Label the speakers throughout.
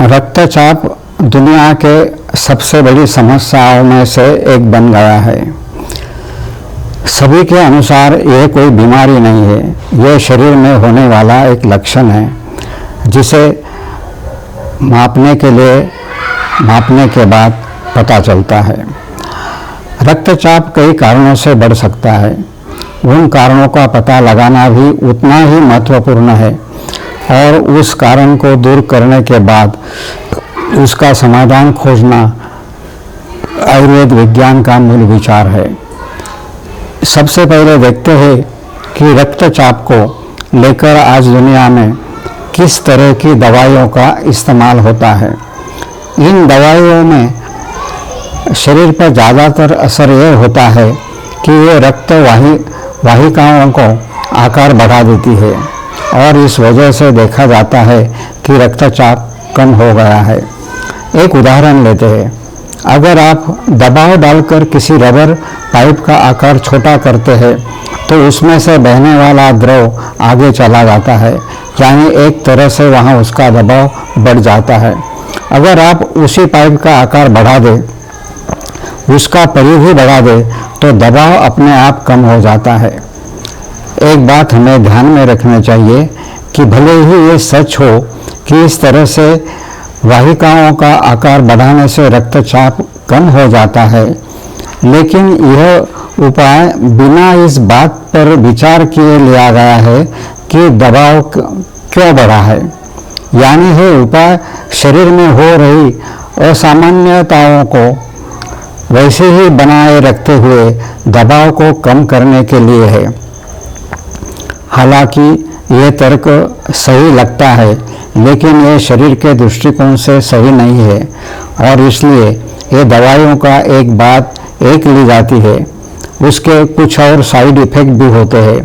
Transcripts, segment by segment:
Speaker 1: रक्तचाप दुनिया के सबसे बड़ी समस्याओं में से एक बन गया है। सभी के अनुसार यह कोई बीमारी नहीं है, यह शरीर में होने वाला एक लक्षण है जिसे मापने के बाद पता चलता है। रक्तचाप कई कारणों से बढ़ सकता है। उन कारणों का पता लगाना भी उतना ही महत्वपूर्ण है और उस कारण को दूर करने के बाद उसका समाधान खोजना आयुर्वेद विज्ञान का मूल विचार है। सबसे पहले देखते हैं कि रक्तचाप को लेकर आज दुनिया में किस तरह की दवाइयों का इस्तेमाल होता है। इन दवाइयों में शरीर पर ज़्यादातर असर यह होता है कि ये रक्त वाहिकाओं को आकार बढ़ा देती है और इस वजह से देखा जाता है कि रक्तचाप कम हो गया है। एक उदाहरण लेते हैं। अगर आप दबाव डालकर किसी रबर पाइप का आकार छोटा करते हैं तो उसमें से बहने वाला द्रव आगे चला जाता है, यानी एक तरह से वहाँ उसका दबाव बढ़ जाता है। अगर आप उसी पाइप का आकार बढ़ा दें, उसका परिधि बढ़ा दें, तो दबाव अपने आप कम हो जाता है। एक बात हमें ध्यान में रखनी चाहिए कि भले ही ये सच हो कि इस तरह से वाहिकाओं का आकार बढ़ाने से रक्तचाप कम हो जाता है, लेकिन यह उपाय बिना इस बात पर विचार किए लिया गया है कि दबाव क्यों बढ़ा है। यानी यह उपाय शरीर में हो रही असामान्यताओं को वैसे ही बनाए रखते हुए दबाव को कम करने के लिए है। हालांकि यह तर्क सही लगता है, लेकिन यह शरीर के दृष्टिकोण से सही नहीं है और इसलिए ये दवाइयों का एक ली जाती है, उसके कुछ और साइड इफ़ेक्ट भी होते हैं।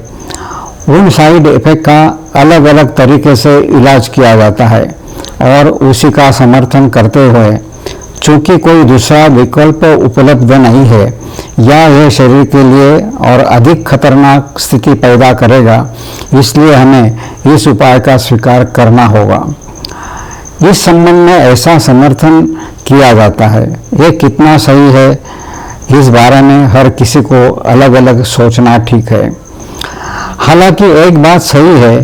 Speaker 1: उन साइड इफ़ेक्ट का अलग अलग तरीके से इलाज किया जाता है और उसी का समर्थन करते हुए चूँकि कोई दूसरा विकल्प उपलब्ध नहीं है या यह शरीर के लिए और अधिक खतरनाक स्थिति पैदा करेगा, इसलिए हमें इस उपाय का स्वीकार करना होगा। इस संबंध में ऐसा समर्थन किया जाता है। ये कितना सही है, इस बारे में हर किसी को अलग अलग सोचना ठीक है। हालांकि एक बात सही है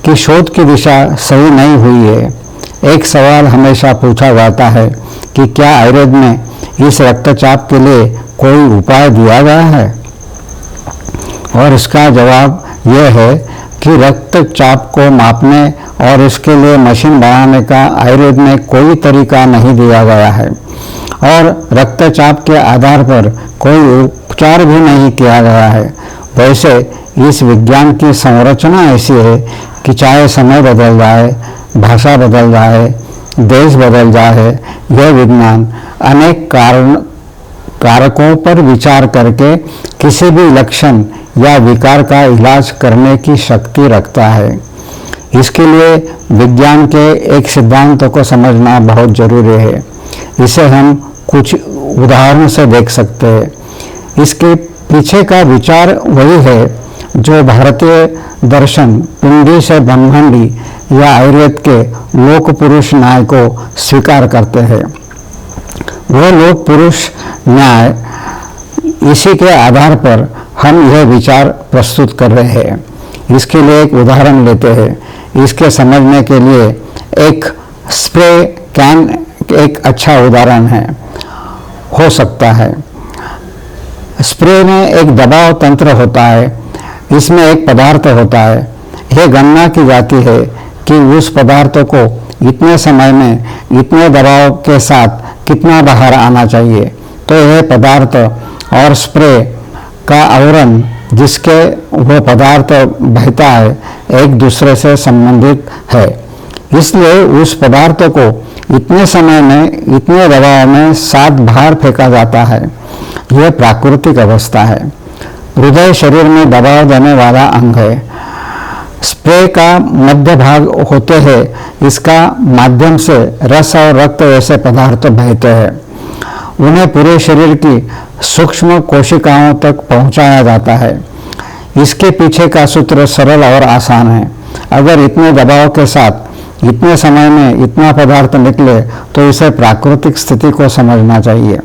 Speaker 1: कि शोध की दिशा सही नहीं हुई है। एक सवाल हमेशा पूछा जाता है कि क्या आयुर्वेद में इस रक्तचाप के लिए कोई उपाय दिया गया है, और इसका जवाब यह है कि रक्तचाप को मापने और इसके लिए मशीन बनाने का आयुर्वेद में कोई तरीका नहीं दिया गया है और रक्तचाप के आधार पर कोई उपचार भी नहीं किया गया है। वैसे इस विज्ञान की संरचना ऐसी है कि चाहे समय बदल जाए, भाषा बदल जाए, देश बदल जाए, यह विज्ञान अनेक कारकों पर विचार करके किसी भी लक्षण या विकार का इलाज करने की शक्ति रखता है। इसके लिए विज्ञान के एक सिद्धांत को समझना बहुत जरूरी है। इसे हम कुछ उदाहरण से देख सकते हैं। इसके पीछे का विचार वही है जो भारतीय दर्शन पिंडी से ब्रह्मांडी या आयुर्वेद के लोक पुरुष न्याय को स्वीकार करते हैं। वह लोक पुरुष न्याय, इसी के आधार पर हम यह विचार प्रस्तुत कर रहे हैं। इसके लिए एक उदाहरण लेते हैं। इसके समझने के लिए एक स्प्रे कैन एक अच्छा उदाहरण हो सकता है। स्प्रे में एक दबाव तंत्र होता है। इसमें एक पदार्थ होता है। यह गणना की जाती है कि उस पदार्थ को इतने समय में इतने दबाव के साथ कितना बाहर आना चाहिए। तो यह पदार्थ और स्प्रे का आवरण जिसके वो पदार्थ बहता है एक दूसरे से संबंधित है। इसलिए उस पदार्थ को इतने समय में इतने दबाव में साथ बाहर फेंका जाता है। यह प्राकृतिक अवस्था है। हृदय शरीर में दबाव देने वाला अंग है। स्प्रे का मध्य भाग होते हैं इसका माध्यम से रस और रक्त ऐसे पदार्थ बहते हैं। उन्हें पूरे शरीर की सूक्ष्म कोशिकाओं तक पहुंचाया जाता है। इसके पीछे का सूत्र सरल और आसान है। अगर इतने दबाव के साथ इतने समय में इतना पदार्थ निकले तो इसे प्राकृतिक स्थिति को समझना चाहिए।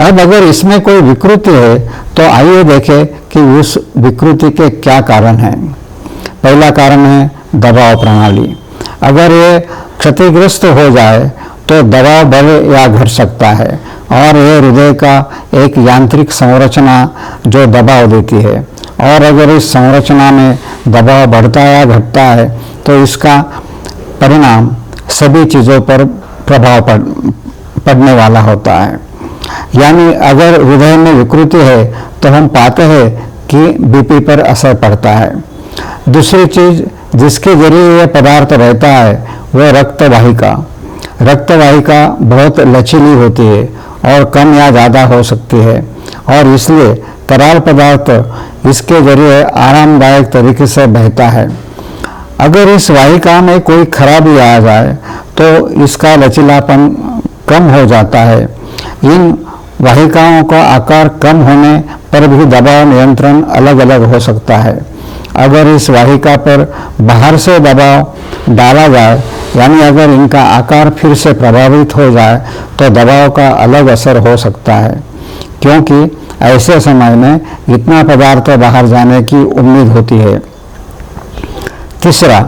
Speaker 1: अब अगर इसमें कोई विकृति है तो आइए देखें कि उस विकृति के क्या कारण हैं। पहला कारण है दबाव प्रणाली। अगर ये क्षतिग्रस्त हो जाए तो दबाव बढ़ या घट सकता है, और ये हृदय का एक यांत्रिक संरचना जो दबाव देती है, और अगर इस संरचना में दबाव बढ़ता या घटता है तो इसका परिणाम सभी चीज़ों पर प्रभाव पड़ने वाला होता है। यानी अगर हृदय में विकृति है तो हम पाते हैं कि बीपी पर असर पड़ता है। दूसरी चीज़ जिसके जरिए यह पदार्थ रहता है वह रक्तवाहिका। रक्तवाहिका बहुत लचीली होती है और कम या ज़्यादा हो सकती है, और इसलिए तरल पदार्थ इसके जरिए आरामदायक तरीके से बहता है। अगर इस वाहिका में कोई खराबी आ जाए तो इसका लचीलापन कम हो जाता है। इन वाहिकाओं का आकार कम होने पर भी दबाव नियंत्रण अलग अलग हो सकता है। अगर इस वाहिका पर बाहर से दबाव डाला जाए, यानी अगर इनका आकार फिर से प्रभावित हो जाए तो दबाव का अलग असर हो सकता है, क्योंकि ऐसे समय में इतना पदार्थ बाहर जाने की उम्मीद होती है। तीसरा,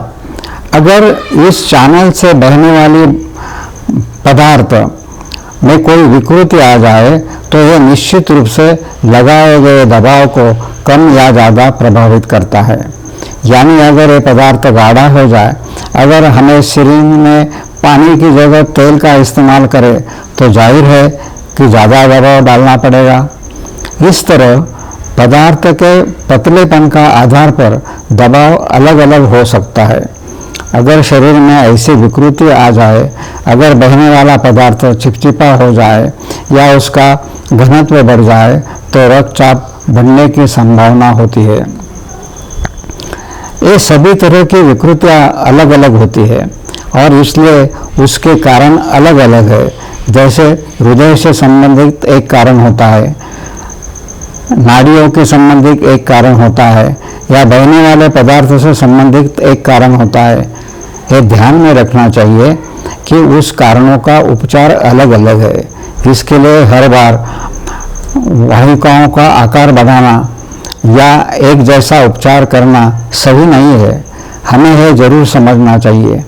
Speaker 1: अगर इस चैनल से बहने वाली पदार्थ में कोई विकृति आ जाए तो यह निश्चित रूप से लगाए गए दबाव को कम या ज़्यादा प्रभावित करता है। यानी अगर ये पदार्थ गाढ़ा हो जाए, अगर हमें सिरिंज में पानी की जगह तेल का इस्तेमाल करें तो जाहिर है कि ज़्यादा दबाव डालना पड़ेगा। इस तरह पदार्थ के पतलेपन का आधार पर दबाव अलग अलग हो सकता है। अगर शरीर में ऐसी विकृति आ जाए, अगर बहने वाला पदार्थ चिपचिपा हो जाए या उसका घनत्व बढ़ जाए तो रक्तचाप बढ़ने की संभावना होती है। ये सभी तरह की विकृतियाँ अलग अलग होती है और इसलिए उसके कारण अलग अलग है। जैसे हृदय से संबंधित एक कारण होता है, नाड़ियों के संबंधित एक कारण होता है, या बहने वाले पदार्थ से संबंधित एक कारण होता है। ये ध्यान में रखना चाहिए कि उस कारणों का उपचार अलग अलग है। इसके लिए हर बार वाहिकाओं का आकार बढ़ाना या एक जैसा उपचार करना सही नहीं है। हमें यह जरूर समझना चाहिए।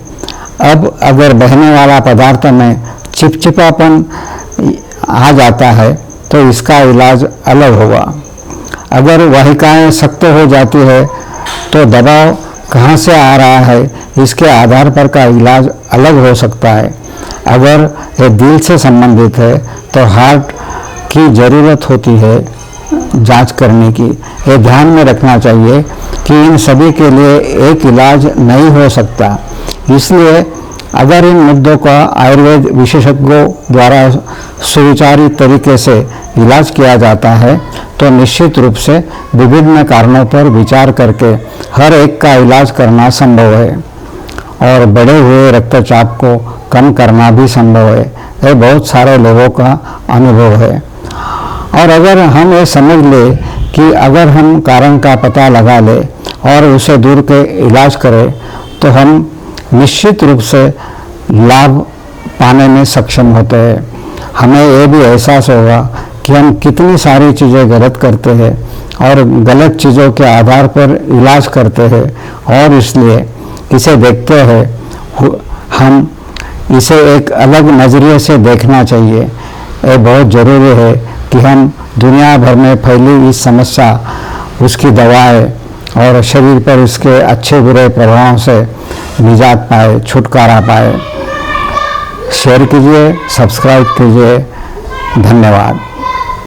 Speaker 1: अब अगर बहने वाला पदार्थ में चिपचिपापन आ जाता है तो इसका इलाज अलग होगा। अगर वाहिकाएं सख्त हो जाती है तो दबाव कहाँ से आ रहा है इसके आधार पर का इलाज अलग हो सकता है। अगर ये दिल से संबंधित है तो हार्ट की ज़रूरत होती है जांच करने की। ये ध्यान में रखना चाहिए कि इन सभी के लिए एक इलाज नहीं हो सकता। इसलिए अगर इन मुद्दों का आयुर्वेद विशेषज्ञों द्वारा सुविचारित तरीके से इलाज किया जाता है तो निश्चित रूप से विभिन्न कारणों पर विचार करके हर एक का इलाज करना संभव है और बढ़े हुए रक्तचाप को कम करना भी संभव है। यह बहुत सारे लोगों का अनुभव है। और अगर हम ये समझ ले कि अगर हम कारण का पता लगा ले और उसे दूर के इलाज करें तो हम निश्चित रूप से लाभ पाने में सक्षम होते हैं। हमें यह भी एहसास होगा कि हम कितनी सारी चीज़ें गलत करते हैं और गलत चीज़ों के आधार पर इलाज करते हैं, और इसलिए इसे देखते हैं हम इसे एक अलग नज़रिए से देखना चाहिए। ये बहुत ज़रूरी है कि हम दुनिया भर में फैली इस समस्या, उसकी दवाएं और शरीर पर इसके अच्छे बुरे प्रभावों से निजात पाए, छुटकारा पाए। शेयर कीजिए, सब्सक्राइब कीजिए। धन्यवाद।